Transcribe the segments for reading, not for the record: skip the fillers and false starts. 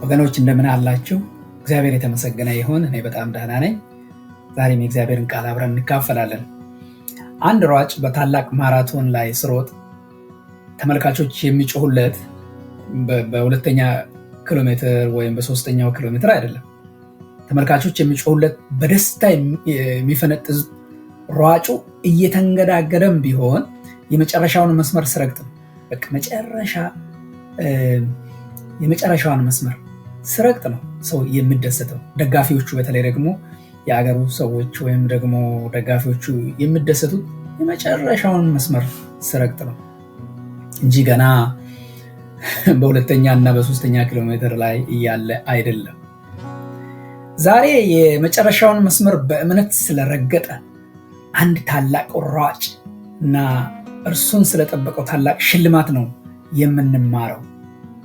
ወገኖች እንደምን አላችሁ? እግዚአብሔር የተመሰገነ ይሁን። እኔ በጣም ደህና ነኝ። ዛሬም የእግዚአብሔርን ቃል አብረን እንካፈላለን። አንድ ሯጭ በታላቅ ማራቶን ላይ ስሮጥ ተመልካቾች የሚጮሁለት በሁለተኛ ኪሎ ሜትር ወይም በሶስተኛው ኪሎ ሜትር አይደለም። ተመልካቾች የሚጮሁለት በደስታ የሚፈነጥዝ ሯጩ እየተንገዳገደም ቢሆን የመጨረሻውን መስመር ሲረግጥ ነው። በቃ የመጨረሻውን መስመር ሲረግጥ ነው ሰው የሚደሰተው። ደጋፊዎቹ በተለይ ደግሞ የአገሩ ሰዎች ወይም ደግሞ ደጋፊዎቹ የሚደሰቱት የመጨረሻውን መስመር ሲረግጥ ነው እንጂ ገና በሁለተኛ እና በሶስተኛ ኪሎ ሜትር ላይ እያለ አይደለም። ዛሬ የመጨረሻውን መስመር በእምነት ስለረገጠ አንድ ታላቅ ሯጭ እና እርሱን ስለጠበቀው ታላቅ ሽልማት ነው የምንማረው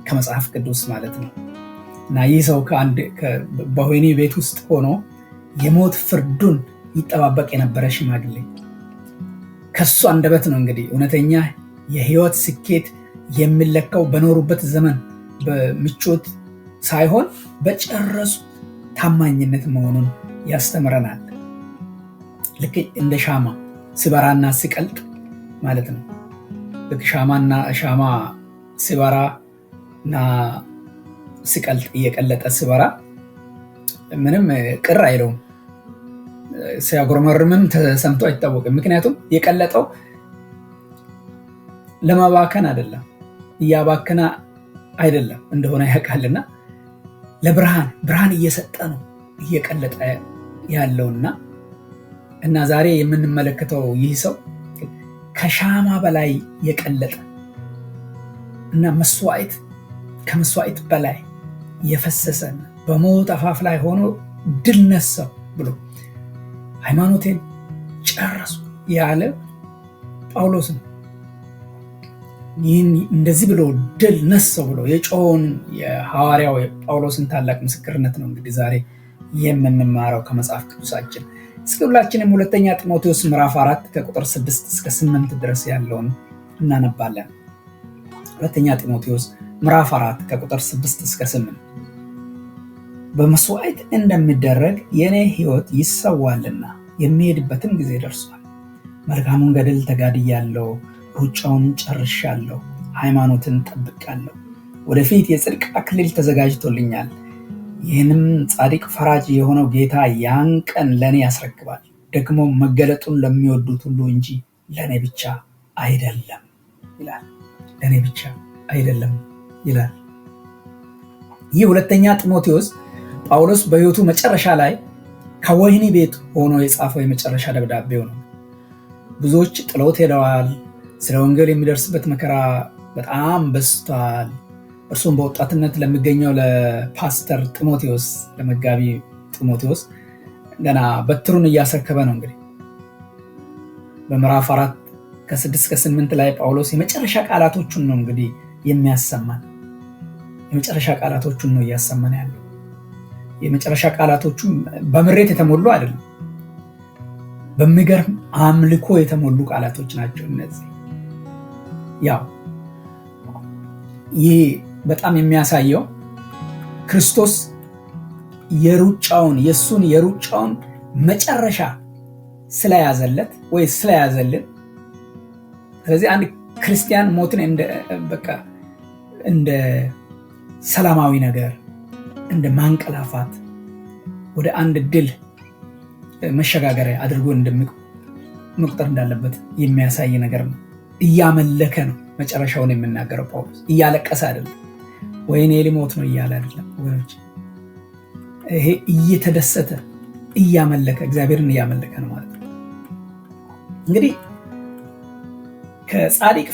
ከመጽሐፍ ቅዱስ ማለት ነው። እና ይህ ሰው በወህኒ ቤት ውስጥ ሆኖ የሞት ፍርዱን ይጠባበቅ የነበረ ሽማግሌ፣ ከሱ አንደበት ነው እንግዲህ እውነተኛ የህይወት ስኬት የሚለካው በኖሩበት ዘመን በምቾት ሳይሆን በጨረሱ ታማኝነት መሆኑን ያስተምረናል። ልክ እንደ ሻማ ሲበራና ሲቀልጥ ማለት ነው። ልክ ሻማ ሲበራና ሲቀልጥ እየቀለጠ ሲበራ ምንም ቅር አይለውም፣ ሲያጉረመርምም ተሰምቶ አይታወቅም። ምክንያቱም የቀለጠው ለማባከን አይደለም፣ እያባከነ አይደለም እንደሆነ ያውቃልና ለብርሃን እየሰጠ ነው እየቀለጠ ያለውና እና ዛሬ የምንመለከተው ይህ ሰው ከሻማ በላይ የቀለጠ እና ከመስዋዕት በላይ የፈሰሰን በሞት አፋፍ ላይ ሆኖ ድል ነሳው ብሎ ሃይማኖቴን ጨረሱ ያለ ጳውሎስ ነው። ይህን እንደዚህ ብሎ ድል ነሳው ብሎ የጮኸውን የሐዋርያው ጳውሎስን ታላቅ ምስክርነት ነው እንግዲህ ዛሬ የምንማረው ከመጽሐፍ ቅዱሳችን። እስኪ ሁላችንም ሁለተኛ ጢሞቴዎስ ምዕራፍ 4 ከቁጥር 6 እስከ 8 ድረስ ያለውን እናነባለን። ሁለተኛ ጢሞቴዎስ ምዕራፍ 4 ከቁጥር 6 እስከ 8 በመስዋዕት እንደሚደረግ የኔ ሕይወት ይሰዋልና የሚሄድበትም ጊዜ ደርሷል። መልካሙን ገድል ተጋድያለሁ፣ ሩጫውን ጨርሻለሁ፣ ሃይማኖትን ጠብቃለሁ። ወደፊት የጽድቅ አክሊል ተዘጋጅቶልኛል። ይህንም ጻድቅ ፈራጅ የሆነው ጌታ ያን ቀን ለእኔ ያስረክባል። ደግሞ መገለጡን ለሚወዱት ሁሉ እንጂ ለእኔ ብቻ አይደለም ይላል። ለእኔ ብቻ አይደለም ይላል። ይህ ሁለተኛ ጢሞቴዎስ ጳውሎስ በሕይወቱ መጨረሻ ላይ ከወህኒ ቤት ሆኖ የጻፈው የመጨረሻ ደብዳቤው ነው። ብዙዎች ጥለውት ሄደዋል። ስለ ወንጌል የሚደርስበት መከራ በጣም በዝቷል። እርሱም በወጣትነት ለሚገኘው ለፓስተር ጢሞቴዎስ ለመጋቢ ጢሞቴዎስ ገና በትሩን እያስረከበ ነው። እንግዲህ በምዕራፍ 4 ከ6 እስከ 8 ላይ ጳውሎስ የመጨረሻ ቃላቶቹን ነው እንግዲህ የሚያሰማን። የመጨረሻ ቃላቶቹን ነው እያሰማን ያለው። የመጨረሻ ቃላቶቹ በምሬት የተሞሉ አይደለም፣ በሚገርም አምልኮ የተሞሉ ቃላቶች ናቸው እነዚህ። ያው ይህ በጣም የሚያሳየው ክርስቶስ የእሱን የሩጫውን መጨረሻ ስለያዘለት ወይ ስለያዘልን። ስለዚህ አንድ ክርስቲያን ሞትን እንደ ሰላማዊ ነገር፣ እንደ ማንቀላፋት ወደ አንድ ድል መሸጋገሪያ አድርጎ መቁጠር እንዳለበት የሚያሳይ ነገር ነው። እያመለከ ነው መጨረሻውን የምናገረው ጳውሎስ። እያለቀሰ አይደለም፣ ወይኔ ሊሞት ነው እያለ አይደለም ወገኖች። ይሄ እየተደሰተ እያመለከ እግዚአብሔርን እያመለከ ነው ማለት ነው። እንግዲህ ከጻድቅ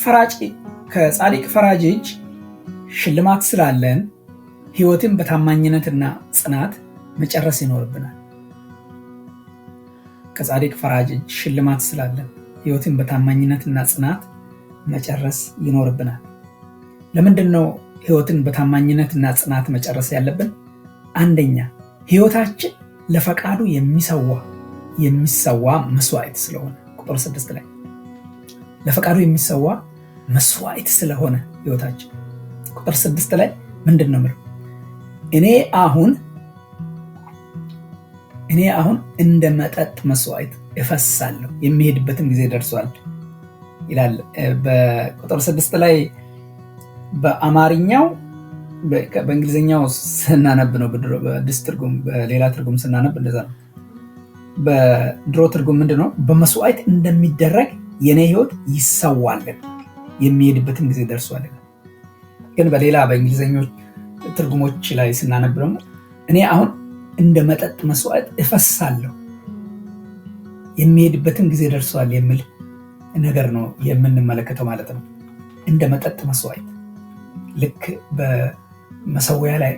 ፈራጅ እጅ ሽልማት ስላለን ሕይወትን በታማኝነትና ጽናት መጨረስ ይኖርብናል። ከጻድቅ ፈራጅ እጅ ሽልማት ስላለን ሕይወትን በታማኝነትና ጽናት መጨረስ ይኖርብናል። ለምንድን ነው ሕይወትን በታማኝነትና ጽናት መጨረስ ያለብን? አንደኛ ሕይወታችን ለፈቃዱ የሚሰዋ መስዋዕት ስለሆነ፣ ቁጥር 6 ላይ ለፈቃዱ የሚሰዋ መስዋዕት ስለሆነ ሕይወታችን። ቁጥር 6 ላይ ምንድን ነው? እኔ አሁን እንደ መጠጥ መስዋዕት እፈሳለሁ፣ የሚሄድበትም ጊዜ ደርሷል ይላል። በቁጥር 6 ላይ በአማርኛው በእንግሊዝኛው ስናነብ ነው፣ በአዲስ ትርጉም በሌላ ትርጉም ስናነብ እንደዛ ነው። በድሮ ትርጉም ምንድነው? በመስዋዕት እንደሚደረግ የኔ ህይወት ይሰዋልን፣ የሚሄድበትም ጊዜ ደርሷል። ግን በሌላ በእንግሊዝኞች ትርጉሞች ላይ ስናነብ ደግሞ እኔ አሁን እንደ መጠጥ መስዋዕት እፈሳለሁ፣ የሚሄድበትም ጊዜ ደርሷል የሚል ነገር ነው የምንመለከተው ማለት ነው። እንደ መጠጥ መስዋዕት ልክ በመሰዊያ ላይ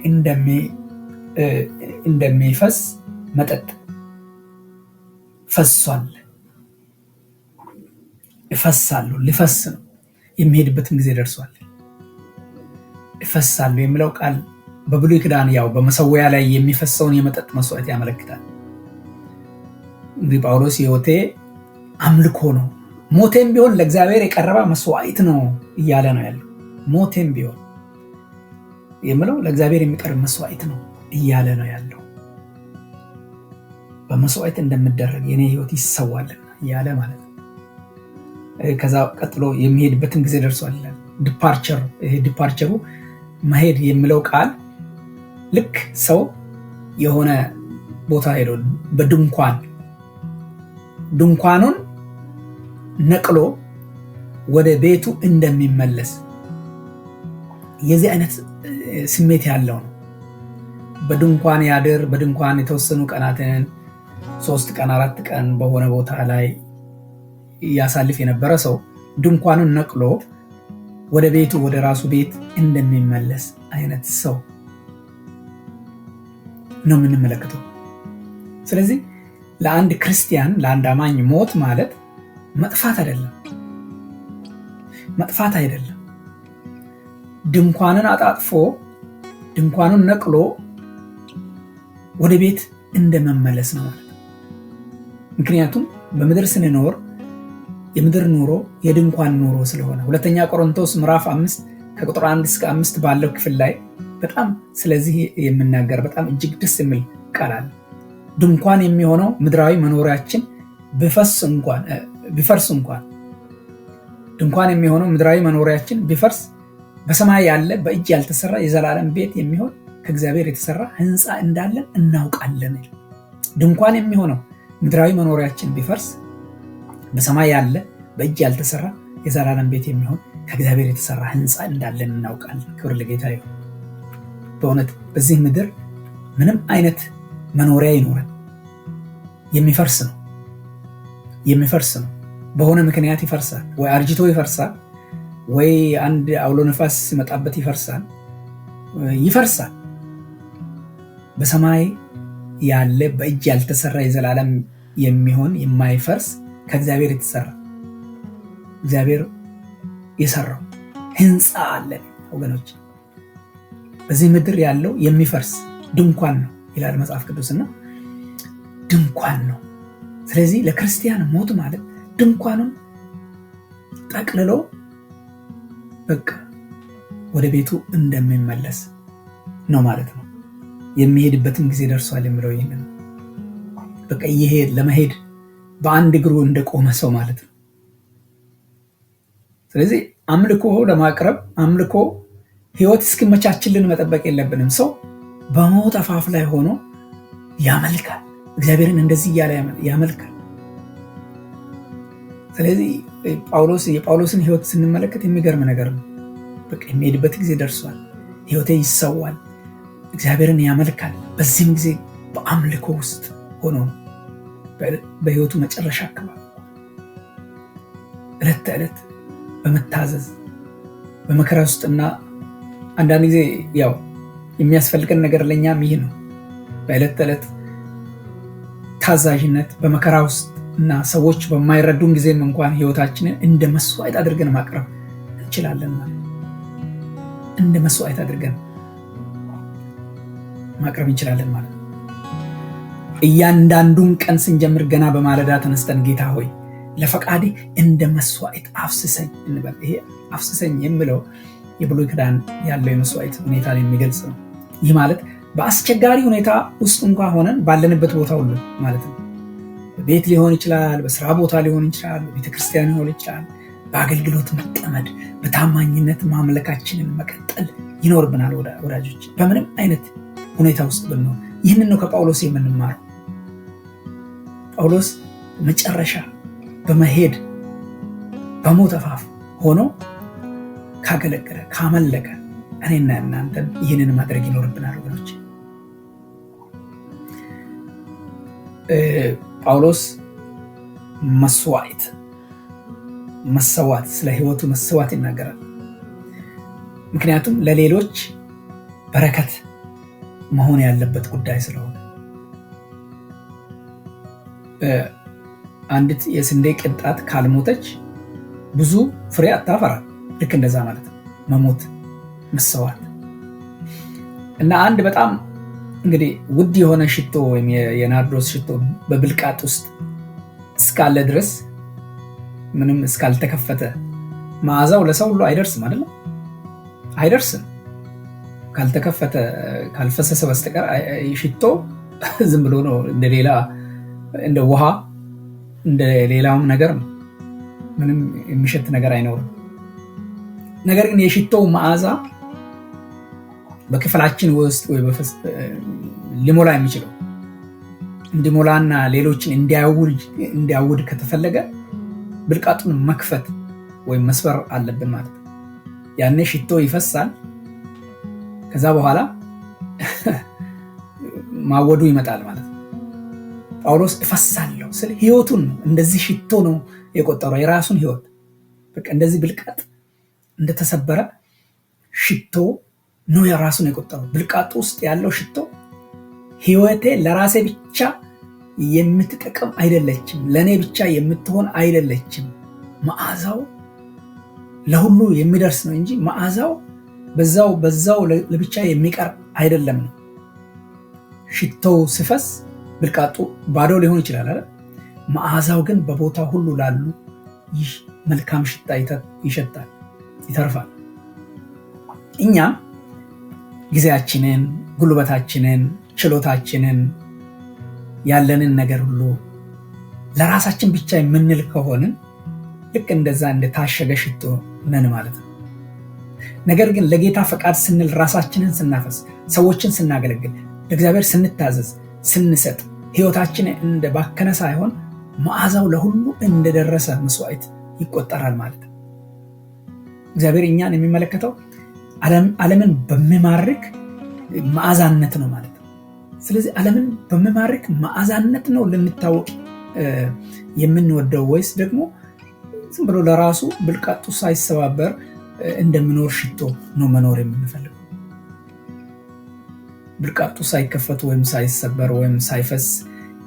እንደሚፈስ መጠጥ ፈሷል። እፈሳለሁ፣ ሊፈስ ነው፣ የሚሄድበትም ጊዜ ደርሷል። እፈሳለሁ የሚለው ቃል በብሉይ ኪዳን ያው በመሰዊያ ላይ የሚፈሰውን የመጠጥ መስዋዕት ያመለክታል። እንግዲህ ጳውሎስ ሕይወቴ አምልኮ ነው፣ ሞቴም ቢሆን ለእግዚአብሔር የቀረበ መስዋዕት ነው እያለ ነው ያለው። ሞቴም ቢሆን የሚለው ለእግዚአብሔር የሚቀርብ መስዋዕት ነው እያለ ነው ያለው። በመስዋዕት እንደምደረግ የኔ ህይወት ይሰዋልና እያለ ማለት ነው። ከዛ ቀጥሎ የሚሄድበትን ጊዜ ደርሷል ይላል። ዲፓርቸሩ መሄድ የሚለው ቃል ልክ ሰው የሆነ ቦታ ሄዶ ድንኳኑን ነቅሎ ወደ ቤቱ እንደሚመለስ የዚህ አይነት ስሜት ያለው ነው። በድንኳን ያድር፣ በድንኳን የተወሰኑ ቀናትን 3 ቀን 4 ቀን በሆነ ቦታ ላይ ያሳልፍ የነበረ ሰው ድንኳኑን ነቅሎ ወደ ቤቱ ወደ ራሱ ቤት እንደሚመለስ አይነት ሰው ነው የምንመለከተው። ስለዚህ ለአንድ ክርስቲያን ለአንድ አማኝ ሞት ማለት መጥፋት አይደለም። ድንኳንን አጣጥፎ ድንኳኑን ነቅሎ ወደ ቤት እንደመመለስ ነው ማለት ነው። ምክንያቱም በምድር ስንኖር የምድር ኑሮ የድንኳን ኑሮ ስለሆነ 2ኛ ቆሮንቶስ ምዕራፍ 5 ከቁጥር 1 እስከ 5 ባለው ክፍል ላይ በጣም ስለዚህ የምናገር በጣም እጅግ ደስ የሚል ቃል አለ። ድንኳን የሚሆነው ምድራዊ መኖሪያችን ቢፈርስ እንኳን ድንኳን የሚሆነው ምድራዊ መኖሪያችን ቢፈርስ በሰማይ ያለ በእጅ ያልተሰራ የዘላለም ቤት የሚሆን ከእግዚአብሔር የተሰራ ሕንፃ እንዳለን እናውቃለን። ድንኳን የሚሆነው ምድራዊ መኖሪያችን ቢፈርስ በሰማይ ያለ በእጅ ያልተሰራ የዘላለም ቤት የሚሆን ከእግዚአብሔር የተሰራ ሕንፃ እንዳለን እናውቃለን። ክብር ለጌታ ይሁን። በእውነት በዚህ ምድር ምንም አይነት መኖሪያ ይኖረን የሚፈርስ ነው። በሆነ ምክንያት ይፈርሳል። ወይ አርጅቶ ይፈርሳል፣ ወይ አንድ አውሎ ነፋስ ሲመጣበት ይፈርሳል። በሰማይ ያለ በእጅ ያልተሰራ የዘላለም የሚሆን የማይፈርስ ከእግዚአብሔር የተሰራ እግዚአብሔር የሰራው ሕንፃ አለን ወገኖች። በዚህ ምድር ያለው የሚፈርስ ድንኳን ነው ይላል መጽሐፍ ቅዱስና ድንኳን ነው። ስለዚህ ለክርስቲያን ሞት ማለት ድንኳኑን ጠቅልሎ በቃ ወደ ቤቱ እንደሚመለስ ነው ማለት ነው። የሚሄድበትም ጊዜ ደርሷል የሚለው ይህንን በቃ ለመሄድ በአንድ እግሩ እንደቆመ ሰው ማለት ነው። ስለዚህ አምልኮ ለማቅረብ አምልኮ ህይወት እስኪመቻችልን መጠበቅ የለብንም። ሰው በሞት አፋፍ ላይ ሆኖ ያመልካል፣ እግዚአብሔርን እንደዚህ እያለ ያመልካል። ስለዚህ የጳውሎስን ህይወት ስንመለከት የሚገርም ነገር ነው። በቃ የሚሄድበት ጊዜ ደርሷል፣ ህይወቴ ይሰዋል፣ እግዚአብሔርን ያመልካል። በዚህም ጊዜ በአምልኮ ውስጥ ሆኖ በህይወቱ መጨረሻ አካባቢ ዕለት ተዕለት በመታዘዝ በመከራ ውስጥና አንዳንድ ጊዜ ያው የሚያስፈልገን ነገር ለኛም ይህ ነው። በዕለት ተዕለት ታዛዥነት በመከራ ውስጥ እና ሰዎች በማይረዱን ጊዜም እንኳን ህይወታችንን እንደ መስዋዕት አድርገን ማቅረብ እንችላለን ማለት እንደ መስዋዕት አድርገን ማቅረብ እንችላለን ማለት ነው። እያንዳንዱን ቀን ስንጀምር ገና በማለዳ ተነስተን ጌታ ሆይ ለፈቃዴ እንደ መስዋዕት አፍስሰኝ እንበል። ይሄ አፍስሰኝ የሚለው የብሉይ ኪዳን ያለው የመስዋዕት ሁኔታን የሚገልጽ ነው። ይህ ማለት በአስቸጋሪ ሁኔታ ውስጥ እንኳን ሆነን ባለንበት ቦታ ሁሉ ማለት ነው። ቤት ሊሆን ይችላል፣ በስራ ቦታ ሊሆን ይችላል፣ ቤተክርስቲያን ሊሆን ይችላል። በአገልግሎት መጠመድ፣ በታማኝነት ማምለካችንን መቀጠል ይኖርብናል ወዳጆች፣ በምንም አይነት ሁኔታ ውስጥ ብንሆን። ይህንን ነው ከጳውሎስ የምንማረው። ጳውሎስ መጨረሻ በመሄድ በሞት አፋፍ ሆኖ ካገለገለ ካመለከ እኔና እናንተም ይህንን ማድረግ ይኖርብናል ወገኖች። ጳውሎስ መሰዋት ስለ ህይወቱ መሰዋት ይናገራል። ምክንያቱም ለሌሎች በረከት መሆን ያለበት ጉዳይ ስለሆነ። አንዲት የስንዴ ቅንጣት ካልሞተች ብዙ ፍሬ አታፈራም። ልክ እንደዛ ማለት ነው መሞት፣ መሰዋት። እና አንድ በጣም እንግዲህ ውድ የሆነ ሽቶ ወይም የናርዶስ ሽቶ በብልቃጥ ውስጥ እስካለ ድረስ ምንም እስካልተከፈተ መዓዛው ለሰው ሁሉ አይደርስም አይደል? አይደርስም። ካልተከፈተ ካልፈሰሰ በስተቀር ሽቶ ዝም ብሎ ነው እንደ ውሃ እንደ ሌላውም ነገር ነው። ምንም የሚሸት ነገር አይኖርም። ነገር ግን የሽቶው መዓዛ በክፍላችን ውስጥ ወይ ሊሞላ የሚችለው እንዲሞላና ሌሎችን እንዲያውድ ከተፈለገ ብልቃጡን መክፈት ወይም መስበር አለብን ማለት ነው። ያኔ ሽቶ ይፈሳል። ከዛ በኋላ ማወዱ ይመጣል ማለት ነው። ጳውሎስ እፈሳለሁ ስለ ህይወቱን ነው እንደዚህ ሽቶ ነው የቆጠረው፣ የራሱን ህይወት በቃ እንደዚህ ብልቃጥ እንደተሰበረ ሽቶ ነው የራሱን የቆጠረው። ብልቃጡ ውስጥ ያለው ሽቶ ህይወቴ ለራሴ ብቻ የምትጠቅም አይደለችም፣ ለኔ ብቻ የምትሆን አይደለችም። መዓዛው ለሁሉ የሚደርስ ነው እንጂ መዓዛው በዛው ለብቻ የሚቀር አይደለም ነው። ሽቶው ሲፈስ ብልቃጡ ባዶ ሊሆን ይችላል አይደል? መዓዛው ግን በቦታ ሁሉ ላሉ ይህ መልካም ሽታ ይሸታል፣ ይተርፋል። እኛም ጊዜያችንን፣ ጉልበታችንን፣ ችሎታችንን፣ ያለንን ነገር ሁሉ ለራሳችን ብቻ የምንል ከሆንን ልክ እንደዛ እንደታሸገ ሽቶ ነን ማለት ነው። ነገር ግን ለጌታ ፈቃድ ስንል ራሳችንን ስናፈስ፣ ሰዎችን ስናገለግል፣ ለእግዚአብሔር ስንታዘዝ፣ ስንሰጥ ህይወታችን እንደባከነ ሳይሆን መዓዛው ለሁሉ እንደደረሰ መስዋዕት ይቆጠራል ማለት ነው። እግዚአብሔር እኛን የሚመለከተው ዓለምን በሚማርክ መዓዛነት ነው ማለት ነው። ስለዚህ ዓለምን በሚማርክ መዓዛነት ነው ልንታወቅ የምንወደው፣ ወይስ ደግሞ ዝም ብሎ ለራሱ ብልቃጡ ሳይሰባበር እንደሚኖር ሽቶ ነው መኖር የምንፈልገው? ብልቃጡ ሳይከፈት ወይም ሳይሰበር ወይም ሳይፈስ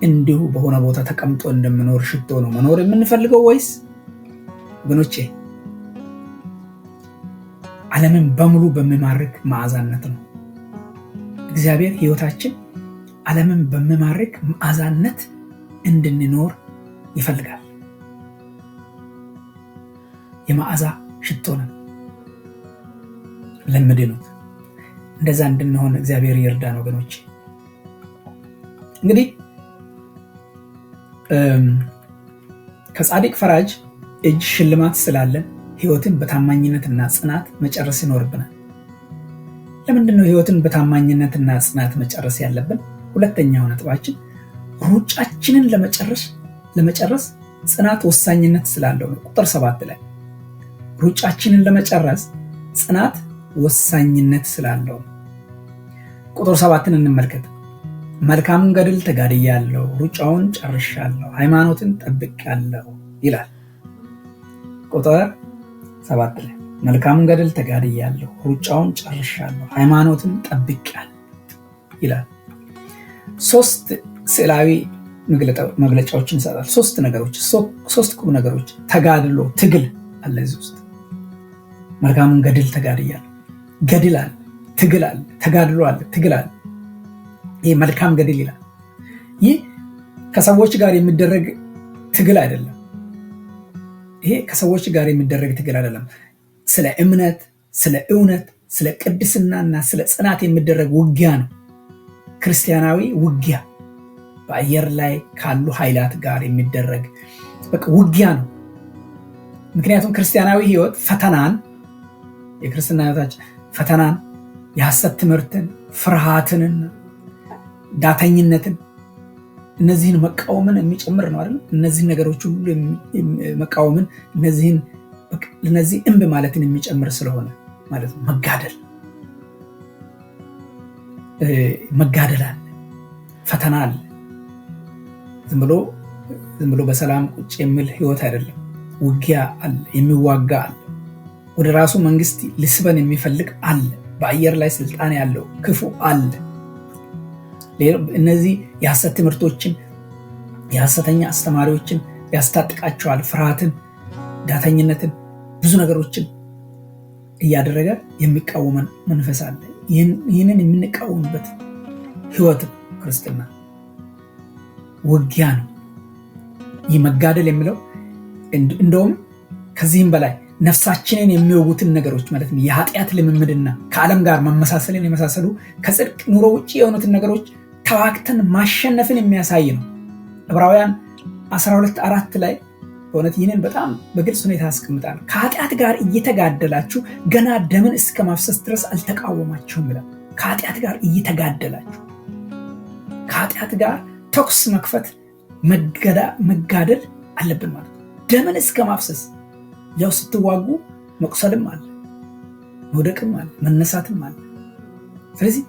እንዲሁ በሆነ ቦታ ተቀምጦ እንደሚኖር ሽቶ ነው መኖር የምንፈልገው? ወይስ ወገኖቼ ዓለምን በሙሉ በሚማርክ መዓዛነት ነው? እግዚአብሔር ህይወታችን ዓለምን በሚማርክ መዓዛነት እንድንኖር ይፈልጋል። የመዓዛ ሽቶ ነን ለምድኑት። እንደዛ እንድንሆን እግዚአብሔር ይርዳን ወገኖች። እንግዲህ ከጻድቅ ፈራጅ እጅ ሽልማት ስላለን ህይወትን በታማኝነትና ጽናት መጨረስ ይኖርብናል። ለምንድነው ህይወትን በታማኝነትና ጽናት መጨረስ ያለብን? ሁለተኛው ነጥባችን ሩጫችንን ለመጨረስ ጽናት ወሳኝነት ስላለው ነው። ቁጥር 7 ላይ ሩጫችንን ለመጨረስ ጽናት ወሳኝነት ስላለው ነው። ቁጥር 7ን እንመልከት። መልካሙን ገድል ተጋድያለሁ፣ ሩጫውን ጨርሻለሁ፣ ሃይማኖትን ጠብቄያለሁ ይላል። ቁጥር 7 ላይ መልካሙን ገድል ተጋድያለሁ፣ ሩጫውን ጨርሻለሁ፣ ሃይማኖትን ጠብቄያለሁ ይላል። 3 ስዕላዊ መግለጫዎችን ይሰጣል። 3 ነገሮች፣ 3 ቁም ነገሮች። ተጋድሎ፣ ትግል አለ እዚህ ውስጥ። መልካሙን ገድል ተጋድያለሁ፣ ገድል አለ፣ ትግል አለ፣ ተጋድሎ አለ፣ ትግል አለ። ይህ መልካም ገድል ይላል። ይህ ከሰዎች ጋር የሚደረግ ትግል አይደለም። ይሄ ከሰዎች ጋር የሚደረግ ትግል አይደለም። ስለ እምነት፣ ስለ እውነት፣ ስለ ቅድስናና ስለ ጽናት የሚደረግ ውጊያ ነው። ክርስቲያናዊ ውጊያ በአየር ላይ ካሉ ኃይላት ጋር የሚደረግ በቃ ውጊያ ነው። ምክንያቱም ክርስቲያናዊ ህይወት ፈተናን፣ የክርስትና ህይወታችን ፈተናን፣ የሐሰት ትምህርትን፣ ፍርሃትን፣ ዳተኝነትን እነዚህን መቃወምን የሚጨምር ነው አይደል? እነዚህን ነገሮች ሁሉ መቃወምን እነዚህ እምብ ማለትን የሚጨምር ስለሆነ ማለት ነው። መጋደል አለ፣ ፈተና አለ። ዝም ብሎ በሰላም ቁጭ የሚል ህይወት አይደለም። ውጊያ አለ፣ የሚዋጋ አለ፣ ወደ ራሱ መንግስት ሊስበን የሚፈልግ አለ፣ በአየር ላይ ስልጣን ያለው ክፉ አለ። እነዚህ የሐሰት ትምህርቶችን፣ የሐሰተኛ አስተማሪዎችን ያስታጥቃቸዋል። ፍርሃትን፣ ዳተኝነትን፣ ብዙ ነገሮችን እያደረገ የሚቃወመን መንፈስ አለ። ይህንን የምንቃወምበት ህይወት ክርስትና ውጊያ ነው። ይህ መጋደል የሚለው እንደውም ከዚህም በላይ ነፍሳችንን የሚወጉትን ነገሮች ማለት ነው፣ የኃጢአት ልምምድና ከዓለም ጋር መመሳሰልን የመሳሰሉ ከጽድቅ ኑሮ ውጭ የሆኑትን ነገሮች ተዋግተን ማሸነፍን የሚያሳይ ነው። ዕብራውያን 12:4 ላይ በእውነት ይህንን በጣም በግልጽ ሁኔታ ያስቀምጣል። ከኃጢአት ጋር እየተጋደላችሁ ገና ደምን እስከ ማፍሰስ ድረስ አልተቃወማችሁም ይላል። ከኃጢአት ጋር እየተጋደላችሁ፣ ከኃጢአት ጋር ተኩስ መክፈት መጋደል አለብን ማለት ነው። ደምን እስከ ማፍሰስ ያው ስትዋጉ መቁሰልም አለ፣ መውደቅም አለ፣ መነሳትም አለ። ስለዚህ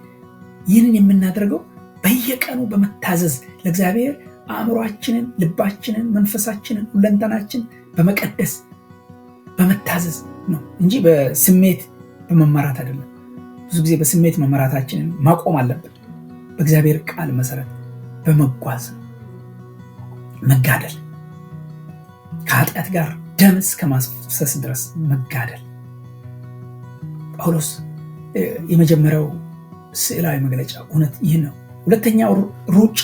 ይህንን የምናደርገው በየቀኑ በመታዘዝ ለእግዚአብሔር አእምሯችንን፣ ልባችንን፣ መንፈሳችንን፣ ሁለንተናችን በመቀደስ በመታዘዝ ነው እንጂ በስሜት በመመራት አይደለም። ብዙ ጊዜ በስሜት መመራታችንን ማቆም አለብን። በእግዚአብሔር ቃል መሰረት በመጓዝ ነው መጋደል፣ ከኃጢአት ጋር ደም እስከ ማፍሰስ ድረስ መጋደል። ጳውሎስ የመጀመሪያው ስዕላዊ መግለጫ እውነት ይህ ነው። ሁለተኛው ሩጫ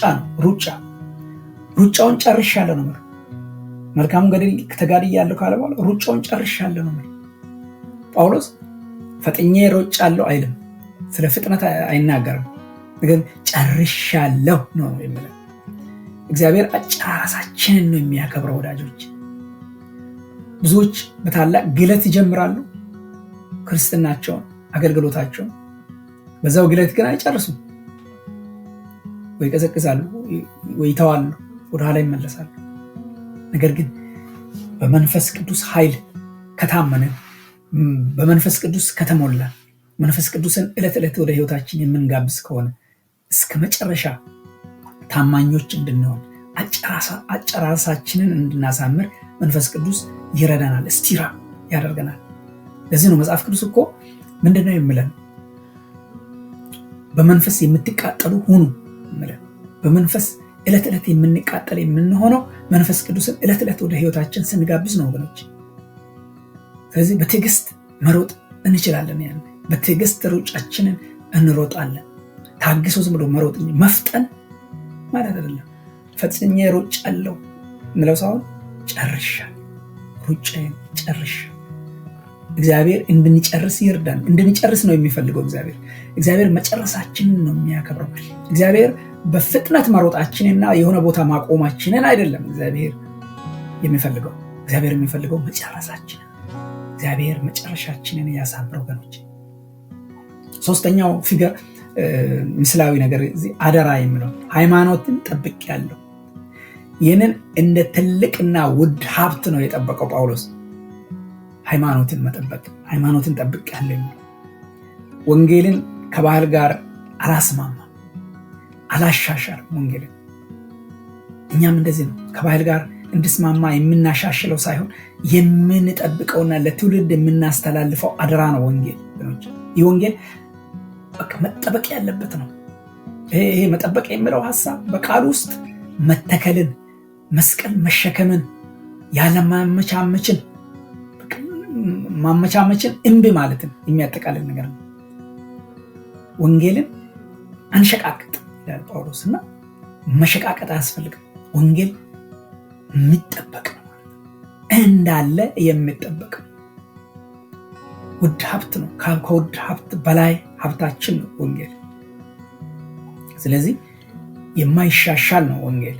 ነው። ሩጫውን ጨርሻለሁ ነው። መልካሙን ገድል ተጋድያለሁ ካለ በኋላ ሩጫውን ጨርሻለሁ ነው። ጳውሎስ ፈጥኜ ሮጫለሁ አይልም። ስለ ፍጥነት አይናገርም። ግን ጨርሻለሁ ነው የሚለው። እግዚአብሔር አጨራረሳችንን ነው የሚያከብረው ወዳጆች። ብዙዎች በታላቅ ግለት ይጀምራሉ ክርስትናቸውን፣ አገልግሎታቸውን። በዛው ግለት ግን አይጨርሱም። ወይ ቀዘቅዛሉ፣ ወይ ይተዋሉ፣ ወደ ኋላ ይመለሳሉ። ነገር ግን በመንፈስ ቅዱስ ኃይል ከታመንን፣ በመንፈስ ቅዱስ ከተሞላ፣ መንፈስ ቅዱስን ዕለት ዕለት ወደ ህይወታችን የምንጋብዝ ከሆነ እስከ መጨረሻ ታማኞች እንድንሆን፣ አጨራረሳችንን እንድናሳምር መንፈስ ቅዱስ ይረዳናል፣ እስቲራ ያደርገናል። ለዚህ ነው መጽሐፍ ቅዱስ እኮ ምንድነው የሚለን? በመንፈስ የምትቃጠሉ ሁኑ የሚለን። በመንፈስ ዕለት ዕለት የምንቃጠል የምንሆነው መንፈስ ቅዱስን ዕለት ዕለት ወደ ህይወታችን ስንጋብዝ ነው ወገኖች። ስለዚህ በትዕግስት መሮጥ እንችላለን። ያን በትዕግስት ሩጫችንን እንሮጣለን። ታግሶ ዝም ብሎ መሮጥ እንጂ መፍጠን ማለት አይደለም። ፈጽኜ ሮጫለሁ ምለው ሳይሆን ጨርሻለሁ፣ ሩጫዬን ጨርሻለሁ። እግዚአብሔር እንድንጨርስ ይርዳን። እንድንጨርስ ነው የሚፈልገው እግዚአብሔር መጨረሳችንን ነው የሚያከብረው። እግዚአብሔር በፍጥነት መሮጣችንና የሆነ ቦታ ማቆማችንን አይደለም እግዚአብሔር የሚፈልገው። እግዚአብሔር የሚፈልገው መጨረሳችንን። እግዚአብሔር መጨረሻችንን ያሳምረው ወገኖች። ሶስተኛው ፊገር ምስላዊ ነገር አደራ የሚለው ሃይማኖትን ጠብቄያለሁ። ይህንን እንደ ትልቅና ውድ ሀብት ነው የጠበቀው ጳውሎስ። ሃይማኖትን መጠበቅ፣ ሃይማኖትን ጠብቄያለሁ የሚለው ወንጌልን ከባህል ጋር አላስማማ፣ አላሻሻል ወንጌልን። እኛም እንደዚህ ነው። ከባህል ጋር እንድስማማ የምናሻሽለው ሳይሆን የምንጠብቀውና ለትውልድ የምናስተላልፈው አደራ ነው ወንጌል። ይህ ወንጌል በቃ መጠበቅ ያለበት ነው። ይሄ መጠበቅ የሚለው ሐሳብ በቃል ውስጥ መተከልን፣ መስቀል መሸከምን፣ ያለማመቻመችን ማመቻመችን እምቢ ማለትን የሚያጠቃልል ነገር ነው። ወንጌልን አንሸቃቅጥ ይላል ጳውሎስ እና መሸቃቀጥ አያስፈልግም። ወንጌል የሚጠበቅ ነው፣ እንዳለ የሚጠበቅ ውድ ሀብት ነው። ከውድ ሀብት በላይ ሀብታችን ነው ወንጌል። ስለዚህ የማይሻሻል ነው ወንጌል።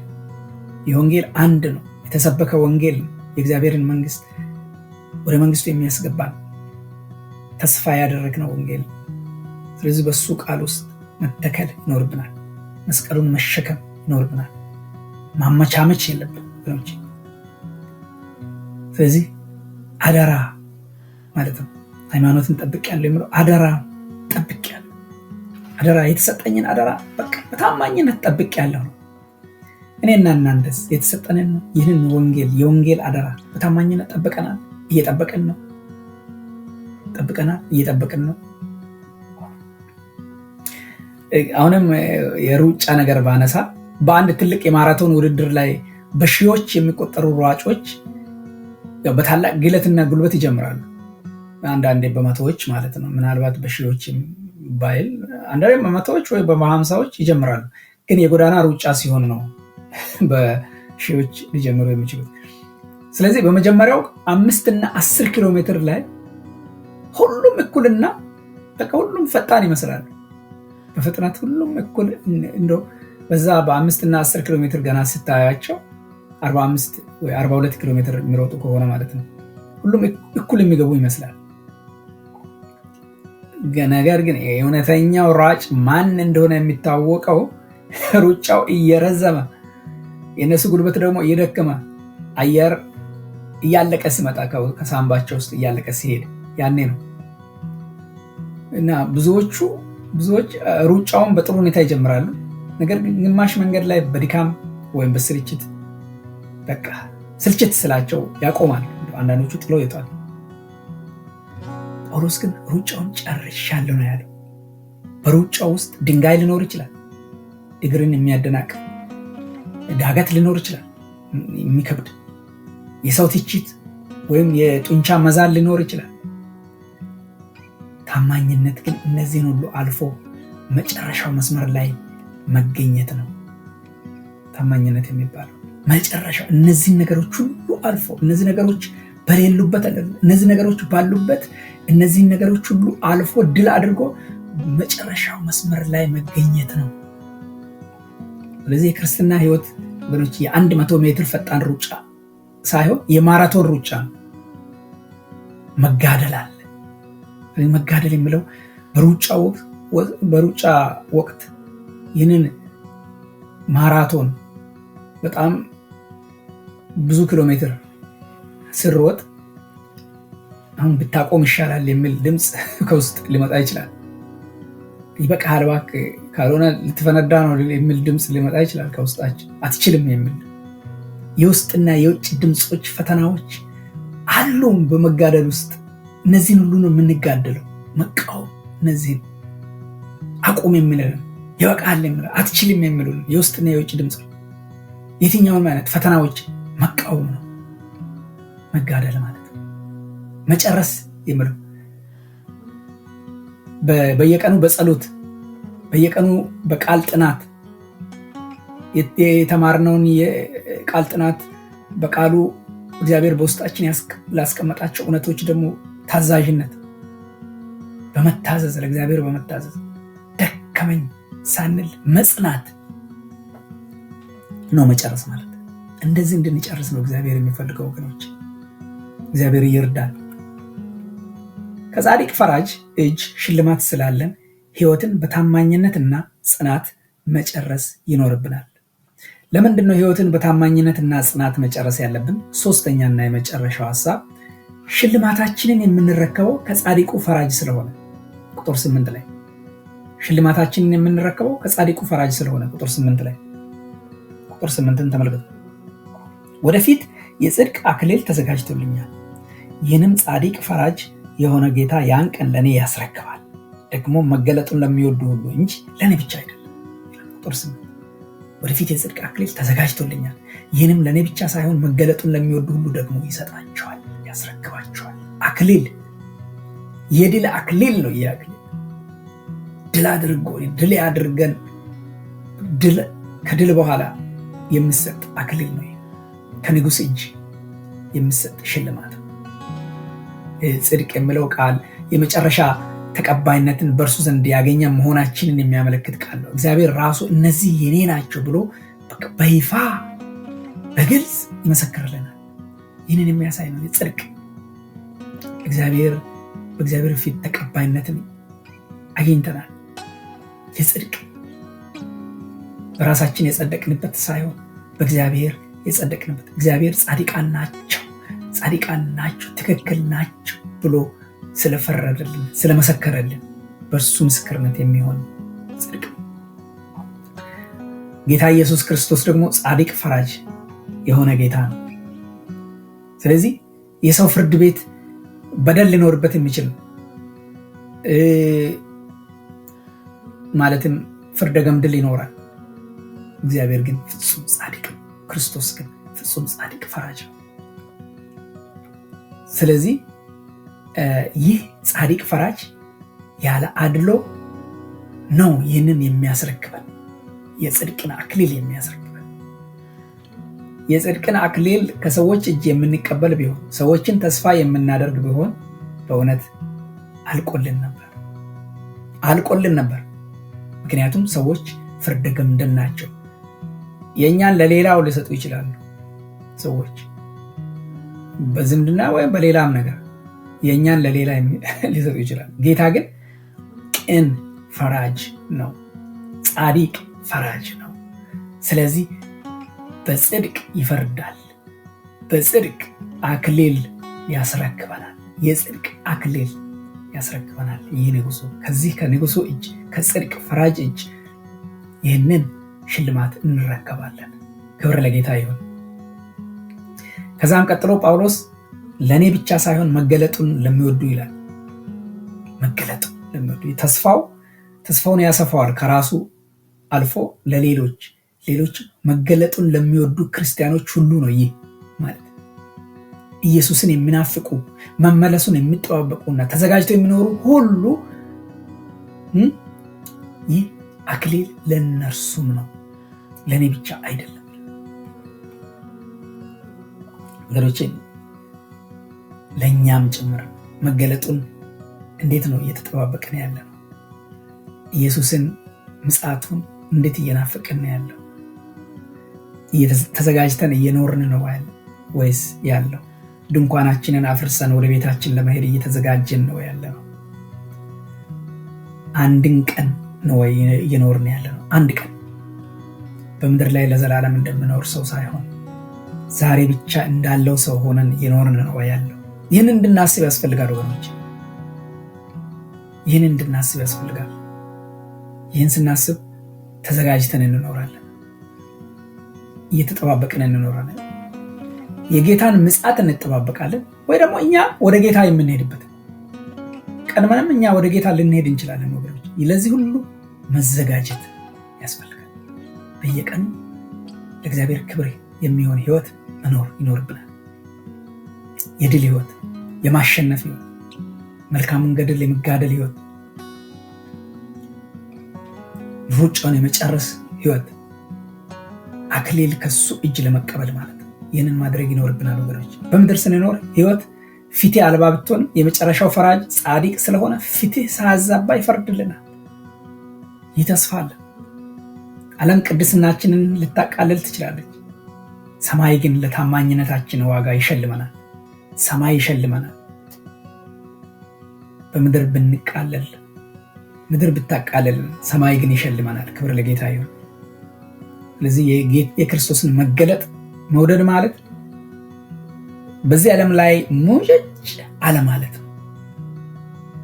የወንጌል አንድ ነው። የተሰበከ ወንጌል ነው የእግዚአብሔርን መንግስት ወደ መንግስቱ የሚያስገባ ተስፋ ያደረግነው ወንጌል። ስለዚህ በሱ ቃል ውስጥ መተከል ይኖርብናል። መስቀሉን መሸከም ይኖርብናል። ማመቻመች የለብን ወገኖች። ስለዚህ አደራ ማለት ነው። ሃይማኖትን ጠብቄያለሁ የሚለው አደራ ጠብቄያለሁ፣ አደራ የተሰጠኝን አደራ በቃ በታማኝነት ጠብቄያለሁ ነው። እኔና እናንተስ የተሰጠንን ይህንን ወንጌል የወንጌል አደራ በታማኝነት ጠብቀናል? እየጠበቅን ነው? ጠብቀናል? እየጠበቅን ነው? አሁንም የሩጫ ነገር ባነሳ በአንድ ትልቅ የማራቶን ውድድር ላይ በሺዎች የሚቆጠሩ ሯጮች በታላቅ ግለትና ጉልበት ይጀምራሉ። አንዳንዴ በመቶዎች ማለት ነው፣ ምናልባት በሺዎች ባይል አንዳንዴ በመቶዎች ወይ በ50ዎች ይጀምራሉ። ግን የጎዳና ሩጫ ሲሆን ነው በሺዎች ሊጀምሩ የሚችሉት። ስለዚህ በመጀመሪያው 5 እና 10 ኪሎ ሜትር ላይ ሁሉም እኩልና በቃ ሁሉም ፈጣን ይመስላሉ። በፍጥነት ሁሉም እኩል እንደው በዛ በ5 እና 10 ኪሎ ሜትር ገና ስታያቸው 45 ወይ 42 ኪሎ ሜትር የሚሮጡ ከሆነ ማለት ነው ሁሉም እኩል የሚገቡ ይመስላል። ነገር ግን የእውነተኛው ሯጭ ማን እንደሆነ የሚታወቀው ሩጫው እየረዘመ የነሱ ጉልበት ደግሞ እየደከመ አየር እያለቀ ሲመጣ ከሳምባቸው ውስጥ እያለቀ ሲሄድ ያኔ ነው። እና ብዙዎች ሩጫውን በጥሩ ሁኔታ ይጀምራሉ። ነገር ግን ግማሽ መንገድ ላይ በድካም ወይም በስልችት በቃ ስልችት ስላቸው ያቆማል። አንዳንዶቹ ጥለው ይወጣሉ። ጳውሎስ ግን ሩጫውን ጨርሻለሁ ነው ያለው። በሩጫው ውስጥ ድንጋይ ሊኖር ይችላል፣ እግርን የሚያደናቅፍ ዳገት ሊኖር ይችላል፣ የሚከብድ የሰው ትችት ወይም የጡንቻ መዛል ሊኖር ይችላል። ታማኝነት ግን እነዚህን ሁሉ አልፎ መጨረሻው መስመር ላይ መገኘት ነው። ታማኝነት የሚባለው መጨረሻው እነዚህን ነገሮች ሁሉ አልፎ እነዚህ ነገሮች በሌሉበት እነዚህ ነገሮች ባሉበት እነዚህን ነገሮች ሁሉ አልፎ ድል አድርጎ መጨረሻው መስመር ላይ መገኘት ነው። ስለዚህ የክርስትና ህይወት ወገኖች የ100 ሜትር ፈጣን ሩጫ ሳይሆን የማራቶን ሩጫ ነው። መጋደል አለ። መጋደል የሚለው በሩጫ ወቅት ይህንን ማራቶን በጣም ብዙ ኪሎ ሜትር ስሮጥ አሁን ብታቆም ይሻላል የሚል ድምፅ ከውስጥ ሊመጣ ይችላል። ይበቃል እባክህ ካልሆነ ልትፈነዳ ነው የሚል ድምፅ ሊመጣ ይችላል ከውስጣችን። አትችልም የሚል የውስጥና የውጭ ድምፆች፣ ፈተናዎች አሉ በመጋደል ውስጥ። እነዚህን ሁሉ ነው የምንጋደለው። መቃወም፣ እነዚህን አቁም የሚለን፣ ይበቃል የሚለን፣ አትችልም የሚሉን የውስጥና የውጭ ድምፅ፣ የትኛውን አይነት ፈተናዎች መቃወም ነው መጋደል ማለት ነው። መጨረስ የሚለው በየቀኑ በጸሎት በየቀኑ በቃል ጥናት የተማርነውን የቃል ጥናት በቃሉ እግዚአብሔር በውስጣችን ላስቀመጣቸው እውነቶች ደግሞ ታዛዥነት፣ በመታዘዝ ለእግዚአብሔር በመታዘዝ ደከመኝ ሳንል መጽናት ነው መጨረስ ማለት። እንደዚህ እንድንጨርስ ነው እግዚአብሔር የሚፈልገው ወገኖች። እግዚአብሔር ይርዳል። ከጻድቅ ፈራጅ እጅ ሽልማት ስላለን ህይወትን በታማኝነትና ጽናት መጨረስ ይኖርብናል። ለምንድን ነው ህይወትን በታማኝነትና ጽናት መጨረስ ያለብን? ሶስተኛና የመጨረሻው ሐሳብ ሽልማታችንን የምንረከበው ከጻድቁ ፈራጅ ስለሆነ ቁጥር 8 ላይ ሽልማታችንን የምንረከበው ከጻድቁ ፈራጅ ስለሆነ ቁጥር 8 ላይ ቁጥር 8ን ተመልከቱ። ወደፊት የጽድቅ አክሊል ተዘጋጅቶልኛል፣ ይህንም ጻድቅ ፈራጅ የሆነ ጌታ ያን ቀን ለእኔ ያስረክባል፣ ደግሞ መገለጡን ለሚወዱ ሁሉ እንጂ ለእኔ ብቻ አይደለም። ቁጥር 8 ወደፊት የጽድቅ አክሊል ተዘጋጅቶልኛል፣ ይህንም ለእኔ ብቻ ሳይሆን መገለጡን ለሚወዱ ሁሉ ደግሞ ይሰጣቸዋል፣ ያስረክባቸዋል። አክሊል፣ የድል አክሊል ነው። ይህ አክሊል ድል ያድርገን ከድል በኋላ የሚሰጥ አክሊል ነው። ከንጉሥ እጅ የሚሰጥ ሽልማት። ጽድቅ የሚለው ቃል የመጨረሻ ተቀባይነትን በእርሱ ዘንድ ያገኘ መሆናችንን የሚያመለክት ቃል ነው። እግዚአብሔር ራሱ እነዚህ የኔ ናቸው ብሎ በይፋ በግልጽ ይመሰክርልናል። ይህንን የሚያሳይ ነው የጽድቅ በእግዚአብሔር ፊት ተቀባይነትን አግኝተናል። የጽድቅ በራሳችን የጸደቅንበት ሳይሆን በእግዚአብሔር የጸደቅንበት፣ እግዚአብሔር ጻድቃን ናቸው ትክክል ናቸው ብሎ ስለፈረደልን ስለመሰከረልን በእርሱ ምስክርነት የሚሆን ጽድቅ። ጌታ ኢየሱስ ክርስቶስ ደግሞ ጻድቅ ፈራጅ የሆነ ጌታ ነው። ስለዚህ የሰው ፍርድ ቤት በደል ሊኖርበት የሚችል ማለትም ፍርደ ገምድል ይኖራል። እግዚአብሔር ግን ፍጹም ጻድቅ ነው። ክርስቶስ ግን ፍጹም ጻድቅ ፈራጅ ነው። ስለዚህ ይህ ጻድቅ ፈራጅ ያለ አድሎ ነው ይህንን የሚያስረክበን፣ የጽድቅን አክሊል የሚያስረክበን። የጽድቅን አክሊል ከሰዎች እጅ የምንቀበል ቢሆን፣ ሰዎችን ተስፋ የምናደርግ ቢሆን በእውነት አልቆልን ነበር። ምክንያቱም ሰዎች ፍርደ ገምድል ናቸው። የእኛን ለሌላው ሊሰጡ ይችላሉ። ሰዎች በዝምድና ወይም በሌላም ነገር የእኛን ለሌላ ሊሰጡ ይችላሉ። ጌታ ግን ቅን ፈራጅ ነው፣ ጻድቅ ፈራጅ ነው። ስለዚህ በጽድቅ ይፈርዳል፣ በጽድቅ አክሊል ያስረክበናል። የጽድቅ አክሊል ያስረክበናል። ይህ ንጉሱ ከንጉሱ እጅ ከጽድቅ ፈራጅ እጅ ይህንን ሽልማት እንረከባለን። ክብር ለጌታ ይሁን። ከዛም ቀጥሎ ጳውሎስ ለእኔ ብቻ ሳይሆን መገለጡን ለሚወዱ ይላል። መገለጡን ለሚወዱ ተስፋውን ያሰፋዋል። ከራሱ አልፎ ለሌሎች መገለጡን ለሚወዱ ክርስቲያኖች ሁሉ ነው። ይህ ማለት ኢየሱስን የሚናፍቁ መመለሱን የሚጠባበቁና ተዘጋጅተው የሚኖሩ ሁሉ ይህ አክሊል ለእነርሱም ነው፣ ለእኔ ብቻ አይደለም። ወገኖቼ ለእኛም ጭምር መገለጡን እንዴት ነው እየተጠባበቅን ያለ ነው? ኢየሱስን ምጽአቱን እንዴት እየናፈቅን ያለው? ተዘጋጅተን እየኖርን ነው ወይስ ያለው? ድንኳናችንን አፍርሰን ወደ ቤታችን ለመሄድ እየተዘጋጀን ነው ያለው? አንድን ቀን ነው እየኖርን ያለ ነው? አንድ ቀን በምድር ላይ ለዘላለም እንደምኖር ሰው ሳይሆን ዛሬ ብቻ እንዳለው ሰው ሆነን እየኖርን ነው ያለው? ይህን እንድናስብ ያስፈልጋል ወገኖች፣ ይህን እንድናስብ ያስፈልጋል። ይህን ስናስብ ተዘጋጅተን እንኖራለን፣ እየተጠባበቅን እንኖራለን። የጌታን ምጽአት እንጠባበቃለን ወይ ደግሞ እኛ ወደ ጌታ የምንሄድበት ቀድመንም እኛ ወደ ጌታ ልንሄድ እንችላለን ወገኖች። ለዚህ ሁሉ መዘጋጀት ያስፈልጋል። በየቀኑ ለእግዚአብሔር ክብር የሚሆን ህይወት መኖር ይኖርብናል። የድል ህይወት፣ የማሸነፍ ህይወት፣ መልካሙን ገድል የመጋደል ህይወት፣ ሩጫውን የመጨረስ ህይወት፣ አክሊል ከሱ እጅ ለመቀበል ማለት ነው። ይህንን ማድረግ ይኖርብናል ወገኖች። በምድር ስንኖር ህይወት ፊቴ አልባ ብትሆን የመጨረሻው ፈራጅ ጻድቅ ስለሆነ ፊትህ ሳያዛባ ይፈርድልናል። ይህ ተስፋ አለ። ዓለም ቅድስናችንን ልታቃልል ትችላለች። ሰማይ ግን ለታማኝነታችን ዋጋ ይሸልመናል። ሰማይ ይሸልመናል። በምድር ብንቃለል፣ ምድር ብታቃልል፣ ሰማይ ግን ይሸልመናል። ክብር ለጌታ ይሁን። ስለዚህ የክርስቶስን መገለጥ መውደድ ማለት በዚህ ዓለም ላይ ሙጭጭ አለማለት ነው።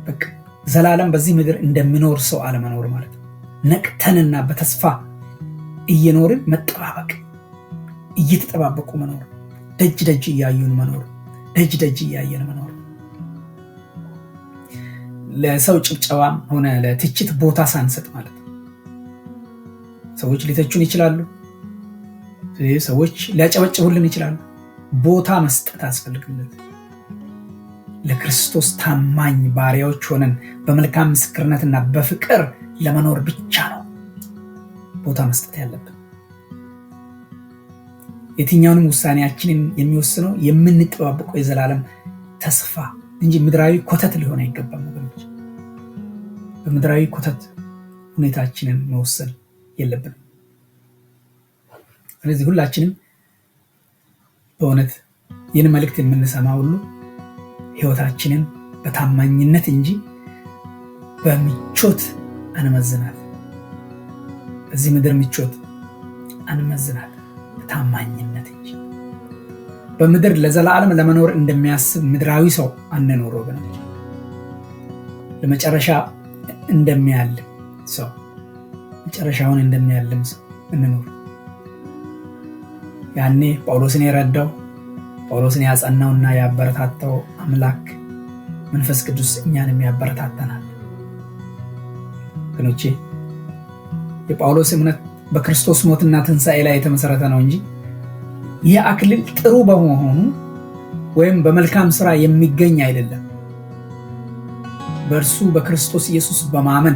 በቃ ዘላለም በዚህ ምድር እንደሚኖር ሰው አለመኖር ማለት ነው። ነቅተንና በተስፋ እየኖርን መጠባበቅ፣ እየተጠባበቁ መኖር፣ ደጅ ደጅ እያዩን መኖር፣ ደጅ ደጅ እያየን መኖር። ለሰው ጭብጨባም ሆነ ለትችት ቦታ ሳንሰጥ ማለት ነው። ሰዎች ሊተቹን ይችላሉ፣ ሰዎች ሊያጨበጭቡልን ይችላሉ። ቦታ መስጠት አስፈልግለት። ለክርስቶስ ታማኝ ባሪያዎች ሆነን በመልካም ምስክርነትና በፍቅር ለመኖር ብቻ ነው ቦታ መስጠት ያለብን። የትኛውንም ውሳኔያችንን የሚወስነው የምንጠባበቀው የዘላለም ተስፋ እንጂ ምድራዊ ኮተት ሊሆን አይገባም ወገኖች። በምድራዊ ኮተት ሁኔታችንን መወሰን የለብንም። ስለዚህ ሁላችንም በእውነት ይህን መልእክት የምንሰማ ሁሉ ህይወታችንን በታማኝነት እንጂ በምቾት አንመዝናት። በዚህ ምድር ምቾት አንመዝናት፣ በታማኝነት እንጂ። በምድር ለዘላለም ለመኖር እንደሚያስብ ምድራዊ ሰው አንኖር ወገኖች። ለመጨረሻ እንደሚያልም ሰው፣ መጨረሻውን እንደሚያልም ሰው እንኖር። ያኔ ጳውሎስን የረዳው ጳውሎስን ያጸናውና ያበረታታው አምላክ መንፈስ ቅዱስ እኛንም ያበረታታናል። ወገኖቼ የጳውሎስ እምነት በክርስቶስ ሞትና ትንሣኤ ላይ የተመሰረተ ነው እንጂ ይህ አክሊል ጥሩ በመሆኑ ወይም በመልካም ስራ የሚገኝ አይደለም። በእርሱ በክርስቶስ ኢየሱስ በማመን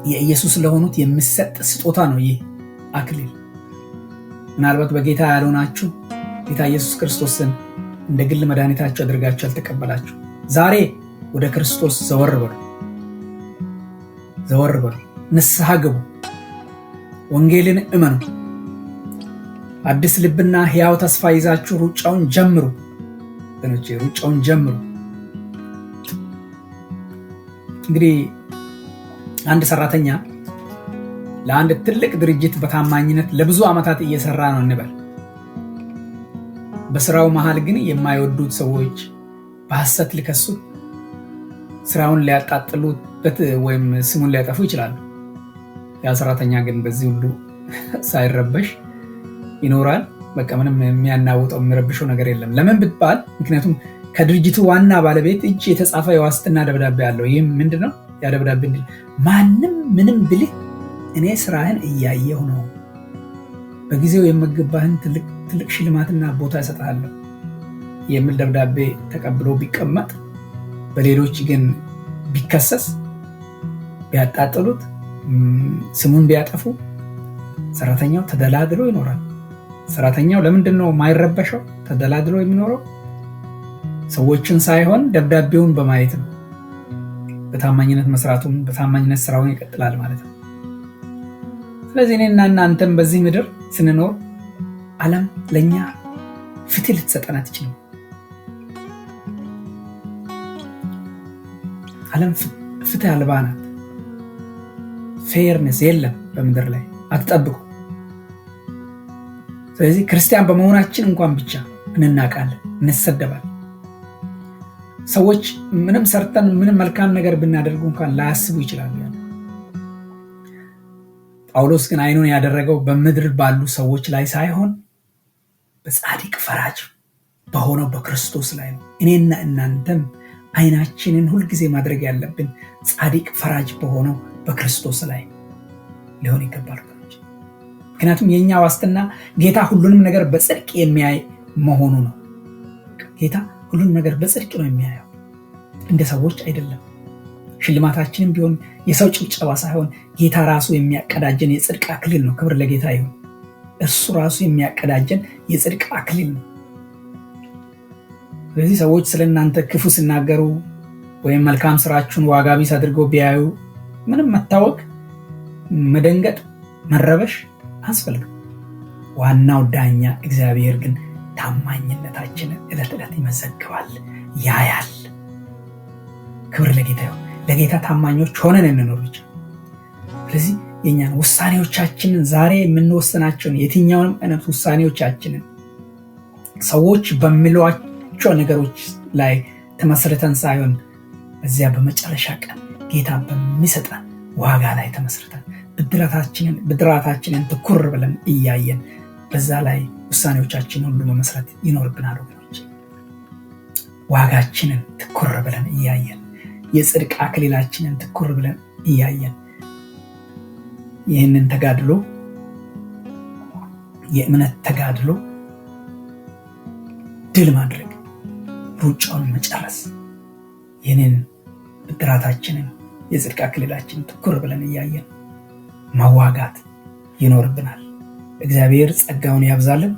የኢየሱስ ለሆኑት የሚሰጥ ስጦታ ነው ይህ አክሊል። ምናልባት በጌታ ያልሆናችሁ ጌታ ኢየሱስ ክርስቶስን እንደ ግል መድኃኒታችሁ አድርጋችሁ አልተቀበላችሁ፣ ዛሬ ወደ ክርስቶስ ዘወር በሉ፣ ንስሐ ግቡ፣ ወንጌልን እመኑ፣ አዲስ ልብና ሕያው ተስፋ ይዛችሁ ሩጫውን ጀምሩ። ሩጫውን ጀምሩ። እንግዲህ አንድ ሰራተኛ ለአንድ ትልቅ ድርጅት በታማኝነት ለብዙ ዓመታት እየሰራ ነው እንበል። በስራው መሃል ግን የማይወዱት ሰዎች በሐሰት ሊከሱት፣ ስራውን ሊያጣጥሉበት ወይም ስሙን ሊያጠፉ ይችላሉ። ያ ሰራተኛ ግን በዚህ ሁሉ ሳይረበሽ ይኖራል። በቃ ምንም የሚያናውጠው የሚረብሸው ነገር የለም። ለምን ብትባል ምክንያቱም ከድርጅቱ ዋና ባለቤት እጅ የተጻፈ የዋስትና ደብዳቤ አለው። ይህም ምንድነው? ያ ደብዳቤ ማንም ምንም ብልህ እኔ ስራህን እያየሁ ነው፣ በጊዜው የምገባህን ትልቅ ሽልማትና ቦታ እሰጥሃለሁ የሚል ደብዳቤ ተቀብሎ ቢቀመጥ፣ በሌሎች ግን ቢከሰስ፣ ቢያጣጥሉት፣ ስሙን ቢያጠፉ፣ ሰራተኛው ተደላድሎ ይኖራል። ሰራተኛው ለምንድነው የማይረበሸው? ተደላድሎ የሚኖረው ሰዎችን ሳይሆን ደብዳቤውን በማየት ነው። በታማኝነት መስራቱን፣ በታማኝነት ስራውን ይቀጥላል ማለት ነው። ስለዚህ እኔና እናንተም በዚህ ምድር ስንኖር ዓለም ለኛ ፍትህ ልትሰጠን አትችልም። ዓለም ፍትህ አልባ ናት። ፌርነስ የለም በምድር ላይ አትጠብቁ። ስለዚህ ክርስቲያን በመሆናችን እንኳን ብቻ እንናቃለን፣ እንሰደባለን። ሰዎች ምንም ሰርተን ምንም መልካም ነገር ብናደርጉ እንኳን ላያስቡ ይችላሉ። ጳውሎስ ግን አይኑን ያደረገው በምድር ባሉ ሰዎች ላይ ሳይሆን በጻድቅ ፈራጅ በሆነው በክርስቶስ ላይ ነው። እኔና እናንተም አይናችንን ሁልጊዜ ማድረግ ያለብን ጻድቅ ፈራጅ በሆነው በክርስቶስ ላይ ሊሆን ይገባል። ምክንያቱም የኛ ዋስትና ጌታ ሁሉንም ነገር በጽድቅ የሚያይ መሆኑ ነው። ጌታ ሁሉንም ነገር በጽድቅ ነው የሚያየው፣ እንደ ሰዎች አይደለም። ሽልማታችንም ቢሆን የሰው ጭብጨባ ሳይሆን ጌታ ራሱ የሚያቀዳጀን የጽድቅ አክሊል ነው። ክብር ለጌታ ይሁን። እርሱ ራሱ የሚያቀዳጀን የጽድቅ አክሊል ነው። ስለዚህ ሰዎች ስለእናንተ ክፉ ሲናገሩ ወይም መልካም ስራችሁን ዋጋ ቢስ አድርገው ቢያዩ ምንም መታወቅ፣ መደንገጥ፣ መረበሽ አያስፈልግም። ዋናው ዳኛ እግዚአብሔር ግን ታማኝነታችንን ዕለት ዕለት ይመዘግባል፣ ያያል። ክብር ለጌታ ይሁን። ለጌታ ታማኞች ሆነን እንኖር ብቻ። ስለዚህ የኛን ውሳኔዎቻችንን ዛሬ የምንወስናቸውን የትኛውንም አይነት ውሳኔዎቻችንን ሰዎች በሚሏቸው ነገሮች ላይ ተመስርተን ሳይሆን በዚያ በመጨረሻ ቀን ጌታ በሚሰጠን ዋጋ ላይ ተመስርተን ብድራታችንን ትኩር ብለን እያየን በዛ ላይ ውሳኔዎቻችንን ሁሉ መመስረት ይኖርብናል ወገኖች። ዋጋችንን ትኩር ብለን እያየን የጽድቅ አክሊላችንን ትኩር ብለን እያየን ይህንን ተጋድሎ፣ የእምነት ተጋድሎ ድል ማድረግ፣ ሩጫውን መጨረስ፣ ይህንን ብድራታችንን የጽድቅ አክሊላችንን ትኩር ብለን እያየን መዋጋት ይኖርብናል። እግዚአብሔር ጸጋውን ያብዛልን።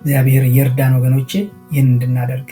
እግዚአብሔር ይርዳን ወገኖቼ ይህን እንድናደርግ